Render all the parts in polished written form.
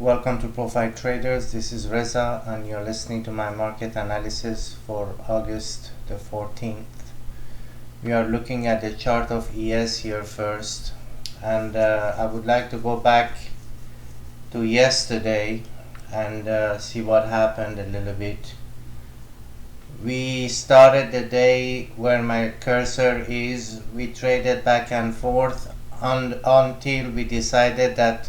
welcome to Profile Traders. This is Reza and you're listening to my market analysis for August the 14th. We are looking at the chart of ES here first, and I would like to go back to yesterday and see what happened a little bit. We started the day where my cursor is. We traded back and forth until we decided that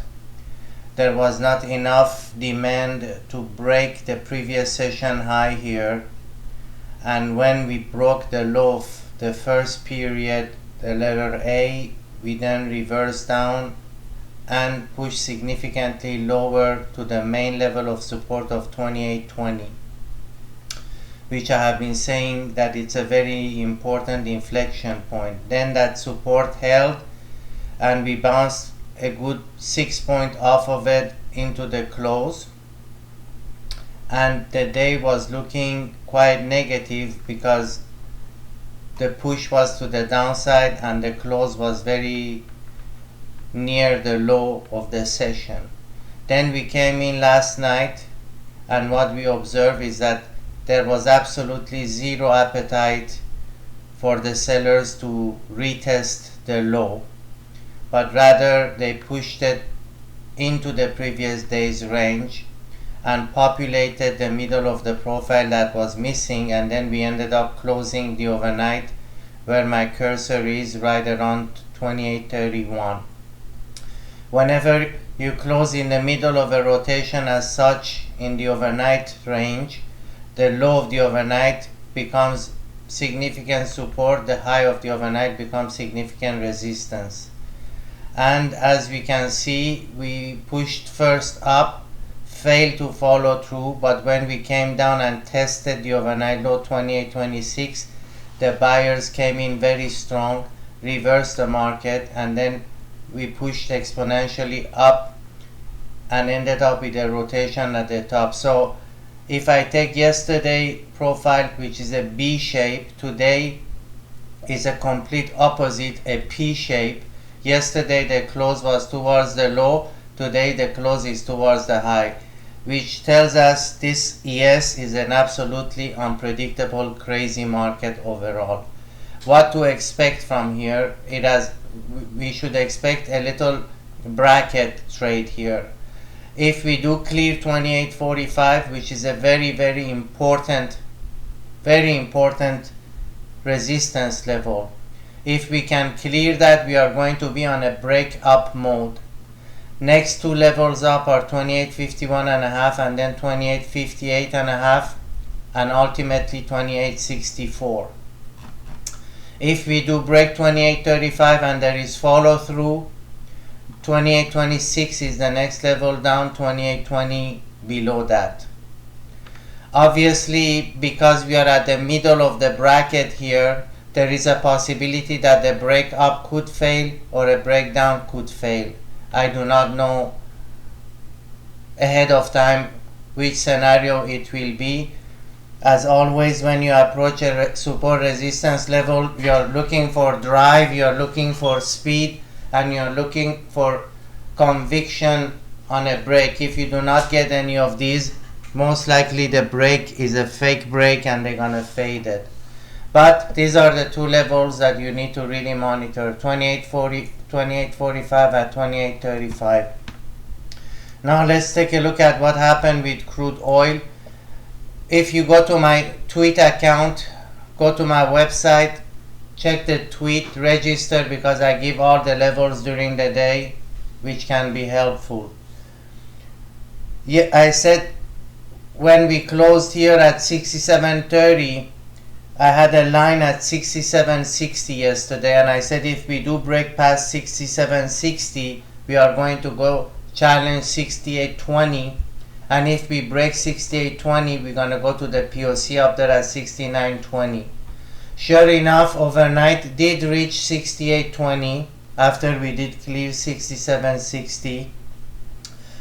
there was not enough demand to break the previous session high here, and when we broke the low of the first period, the letter A, we then reversed down and pushed significantly lower to the main level of support of 2820, which I have been saying that it's a very important inflection point. Then that support held and we bounced a good 6 point off of it into the close, and the day was looking quite negative because the push was to the downside and the close was very near the low of the session. Then we came in last night, and what we observed is that there was absolutely zero appetite for the sellers to retest the low, but rather they pushed it into the previous day's range and populated the middle of the profile that was missing, and then we ended up closing the overnight where my cursor is, right around 2831. Whenever you close in the middle of a rotation as such in the overnight range, the low of the overnight becomes significant support, the high of the overnight becomes significant resistance. And as we can see, we pushed first up, failed to follow through, but when we came down and tested the overnight low 2826, the buyers came in very strong, reversed the market, and then we pushed exponentially up and ended up with a rotation at the top. So if I take yesterday profile, which is a B shape, today is a complete opposite, a P shape. Yesterday the close was towards the low, today the close is towards the high, which tells us this ES is an absolutely unpredictable, crazy market overall. What to expect from here? We should expect a little bracket trade here. If we do clear 2845, which is a very important resistance level, if we can clear that, we are going to be on a break up mode. Next two levels up are 2851.5 and then 2858.5 and ultimately 2864. If we do break 2835 and there is follow through, 2826 is the next level down, 2820 below that. Obviously, because we are at the middle of the bracket here, there is a possibility that the break up could fail or a breakdown could fail. I do not know ahead of time which scenario it will be. As always, when you approach a support resistance level, you are looking for drive, you are looking for speed, and you are looking for conviction on a break. If you do not get any of these, most likely the break is a fake break and they're gonna fade it. But these are the two levels that you need to really monitor, 2845 at 2835. Now let's take a look at what happened with crude oil. If you go to my tweet account, go to my website, check the tweet, register, because I give all the levels during the day, which can be helpful. Yeah, I said when we closed here at 67.30, I had a line at 67.60 yesterday, and I said if we do break past 67.60, we are going to go challenge 68.20, and if we break 68.20, we're going to go to the POC up there at 69.20. Sure enough, overnight did reach 68.20 after we did clear 67.60,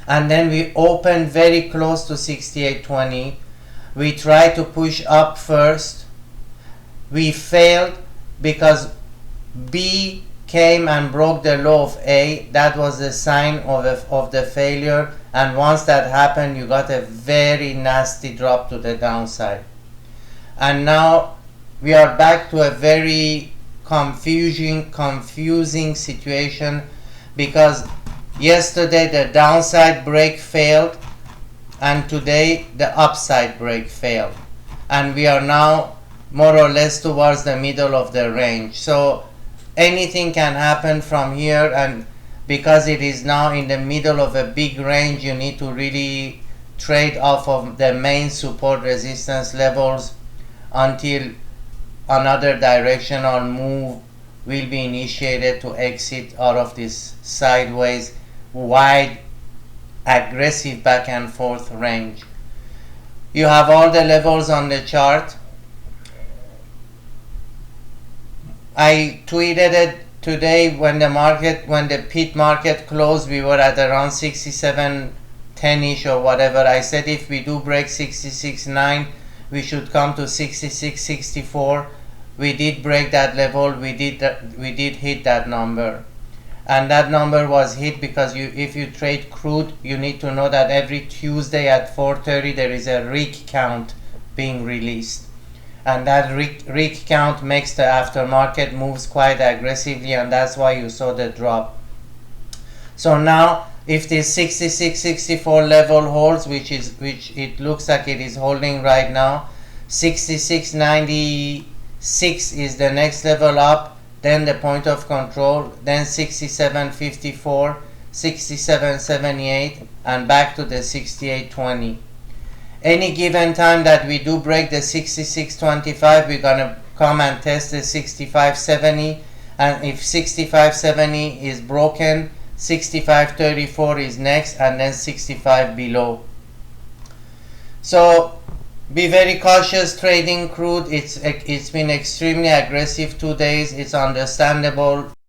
and then we opened very close to 68.20. We tried to push up first. We failed because B came and broke the low of A, that was the sign of the failure, and once that happened you got a very nasty drop to the downside. And now we are back to a very confusing situation, because yesterday the downside break failed and today the upside break failed, and we are now more or less towards the middle of the range. So anything can happen from here, and because it is now in the middle of a big range, you need to really trade off of the main support resistance levels until another directional move will be initiated to exit out of this sideways wide aggressive back and forth range. You have all the levels on the chart. I tweeted it today when the pit market closed, we were at around 67.10ish or whatever. I said if we do break 66.9, we should come to 66.64. We did break that level. We did hit that number, and that number was hit because if you trade crude, you need to know that every Tuesday at 4:30 there is a rig count being released, and that rig count makes the aftermarket moves quite aggressively, and that's why you saw the drop. So now if this 66.64 level holds, which it looks like it is holding right now, 66.96 is the next level up, then the point of control, then 67.54, 67.78, and back to the 68.20. Any given time that we do break the 66.25, we're gonna come and test the 65.70, and if 65.70 is broken, 65.34 is next, and then 65 below. So be very cautious trading crude. It's been extremely aggressive 2 days. It's understandable.